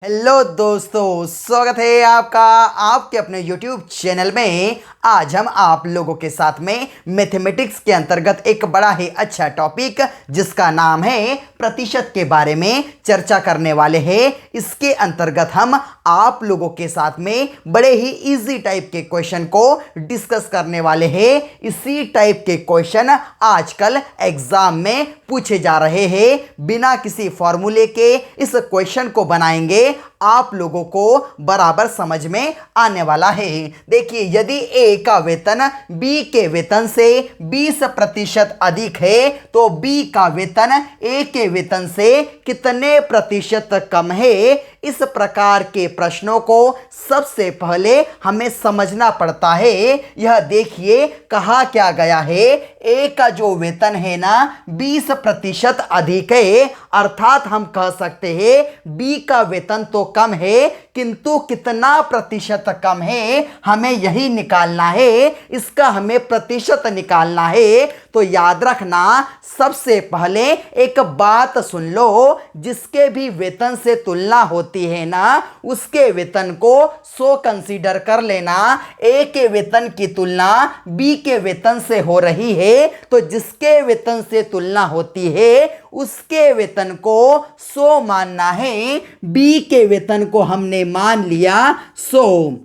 Hello दोस्तों, स्वागत है आपका आपके अपने YouTube चैनल में। आज हम आप लोगों के साथ में मैथमेटिक्स के अंतर्गत एक बड़ा ही अच्छा टॉपिक जिसका नाम है प्रतिशत के बारे में चर्चा करने वाले हैं। इसके अंतर्गत हम आप लोगों के साथ में बड़े ही इजी टाइप के क्वेश्चन को डिस्कस करने वाले हैं। इसी टाइप के क्वेश्चन आजकल एग्जाम में पूछे जा रहे हैं। बिना किसी फॉर्मूले के इस क्वेश्चन को बनाएंगे, आप लोगों को बराबर समझ में आने वाला है। देखिए, यदि ए का वेतन बी के वेतन से 20% अधिक है तो बी का वेतन ए के वेतन से कितने प्रतिशत कम है। इस प्रकार के प्रश्नों को सबसे पहले हमें समझना पड़ता है। यह देखिए कहा क्या गया है, ए का जो वेतन है ना 20% अधिक है, अर्थात हम कह सकते हैं बी का वेतन तो कम है किंतु कितना प्रतिशत कम है, हमें यही निकालना है। इसका हमें प्रतिशत निकालना है। तो याद रखना, सबसे पहले एक बात सुन लो, जिसके भी वेतन से तुलना होती है ना उसके वेतन को 100 कंसीडर कर लेना। ए के वेतन की तुलना बी के वेतन से हो रही है तो जिसके वेतन से तुलना होती है उसके वेतन को 100 मानना है। बी के वेतन को हमने मान लिया 100।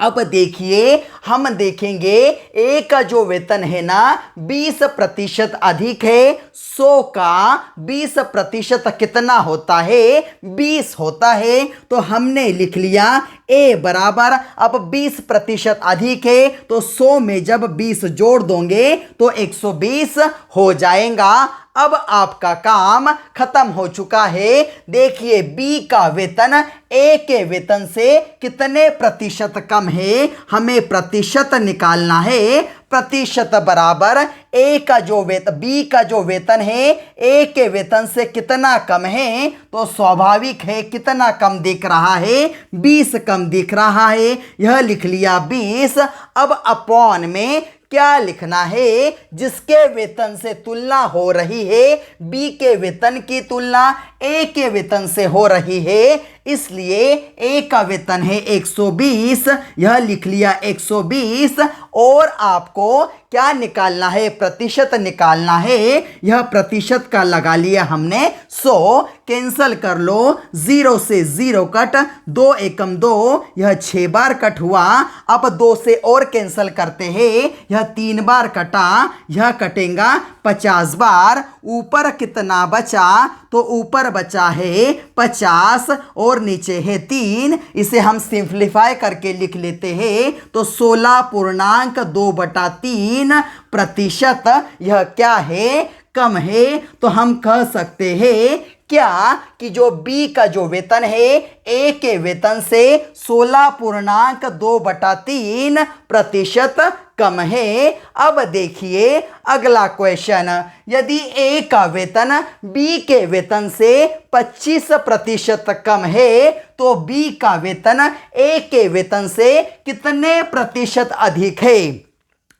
अब देखिए, हम देखेंगे ए का जो वेतन है ना 20% अधिक है। 100 का 20% कितना होता है? 20 होता है। तो हमने लिख लिया ए बराबर, अब 20% अधिक है तो 100 में जब 20 जोड़ दोगे तो 120 हो जाएगा। अब आपका काम खत्म हो चुका है। देखिए, बी का वेतन ए के वेतन से कितने प्रतिशत कम है, हमें प्रतिशत निकालना है। प्रतिशत बराबर ए का जो वेतन बी का जो वेतन है ए के वेतन से कितना कम है, तो स्वाभाविक है कितना कम दिख रहा है, 20 कम दिख रहा है। यह लिख लिया 20। अब अपॉन में क्या लिखना है? जिसके वेतन से तुलना हो रही है बी के वेतन की तुलना ए के वेतन से हो रही है, इसलिए ए का वेतन है 120। यह लिख लिया 120। और आपको क्या निकालना है? प्रतिशत निकालना है। यह प्रतिशत का लगा लिया हमने 100। कैंसल कर लो, 0 से 0 कट, 2 एकम 2, यह 6 बार कट हुआ। अब 2 से और कैंसल करते हैं, यह 3 बार कटा, यह कटेगा 50 बार। ऊपर कितना बचा? तो ऊपर बचा है 50 और नीचे है 3। इसे हम सिंप्लीफाई करके लिख लेते हैं तो 16.2/3 प्रतिशत यह क्या है? कम है। तो हम कह सकते हैं क्या कि जो बी का जो वेतन है ए के वेतन से 16.2/3 प्रतिशत कम है। अब देखिए अगला क्वेश्चन, यदि ए का वेतन बी के वेतन से 25% कम है तो बी का वेतन ए के वेतन से कितने प्रतिशत अधिक है।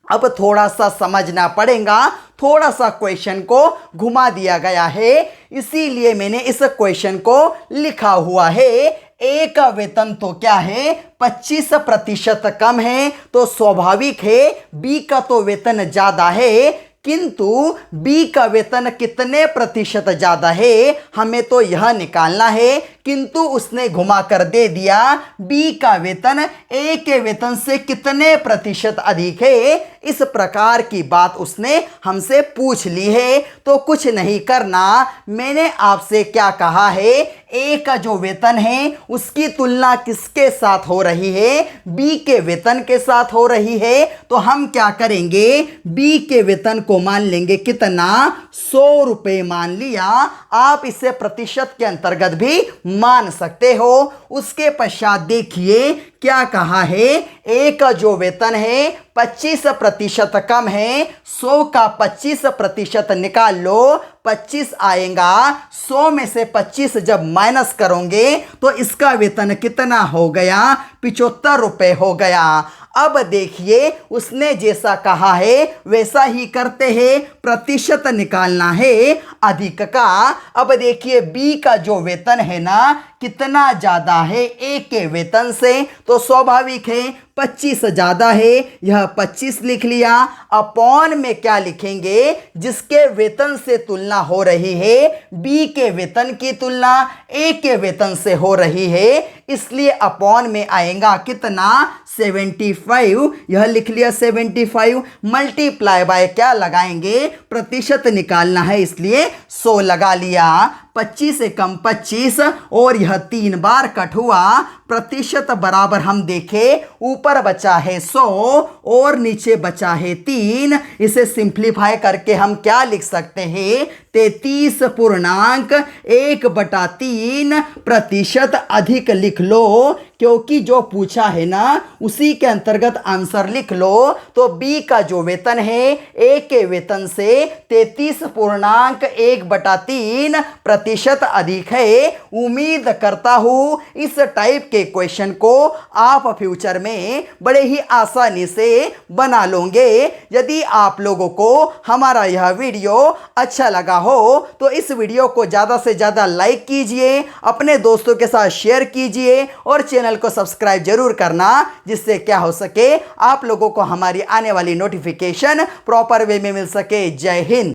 अब थोड़ा सा समझना पड़ेगा, थोड़ा सा क्वेश्चन को घुमा दिया गया है, इसीलिए मैंने इस क्वेश्चन को लिखा हुआ है। ए का वेतन तो क्या है? 25% कम है, तो स्वाभाविक है बी का तो वेतन ज्यादा है, किंतु बी का वेतन कितने प्रतिशत ज्यादा है, हमें तो यह निकालना है। किंतु उसने घुमा कर दे दिया बी का वेतन ए के वेतन से कितने प्रतिशत अधिक है। इस प्रकार की बात उसने हमसे पूछ ली है। तो कुछ नहीं करना, मैंने आपसे क्या कहा है, ए का जो वेतन है उसकी तुलना किसके साथ हो रही है? बी के वेतन के साथ हो रही है। तो हम क्या करेंगे? बी के वेतन को मान लेंगे कितना? 100 रुपये मान लिया। आप इसे प्रतिशत के अंतर्गत भी मान सकते हो। उसके पश्चात देखिए क्या कहा है, ए का जो वेतन है 25% कम है। 100 का 25% निकाल लो, 25 आएगा। 100 में से 25 जब माइनस करोगे तो इसका वेतन कितना हो गया? 75 रुपये हो गया। अब देखिए उसने जैसा कहा है वैसा ही करते हैं, प्रतिशत निकालना है अधिक का। अब देखिए बी का जो वेतन है ना कितना ज़्यादा है ए के वेतन से, तो स्वाभाविक है 25 ज़्यादा है, यह 25 लिख लिया। अपॉन में क्या लिखेंगे, जिसके वेतन से तुलना हो रही है बी के वेतन की तुलना ए के वेतन से हो रही है, इसलिए अपॉन में आएगा कितना 75, यह लिख लिया 75। मल्टीप्लाई बाय क्या लगाएंगे, प्रतिशत निकालना है इसलिए 100 लगा लिया। 25 से कम 25 और यह 3 बार कट हुआ। प्रतिशत बराबर हम देखें, ऊपर बचा है 100 और नीचे बचा है 3। इसे सिंप्लीफाई करके हम क्या लिख सकते हैं, 33.1/3% अधिक लिख लो, क्योंकि जो पूछा है ना उसी के अंतर्गत आंसर लिख लो। तो बी का जो वेतन है ए के वेतन से 33.1/3% अधिक है। उम्मीद करता हूं इस टाइप के क्वेश्चन को आप फ्यूचर में बड़े ही आसानी से बना लोगे। यदि आप लोगों को हमारा यह वीडियो अच्छा लगा हो तो इस वीडियो को ज़्यादा से ज़्यादा लाइक कीजिए, अपने दोस्तों के साथ शेयर कीजिए और चैनल को सब्सक्राइब जरूर करना, जिससे क्या हो सके आप लोगों को हमारी आने वाली नोटिफिकेशन प्रॉपर वे में मिल सके। जय हिंद।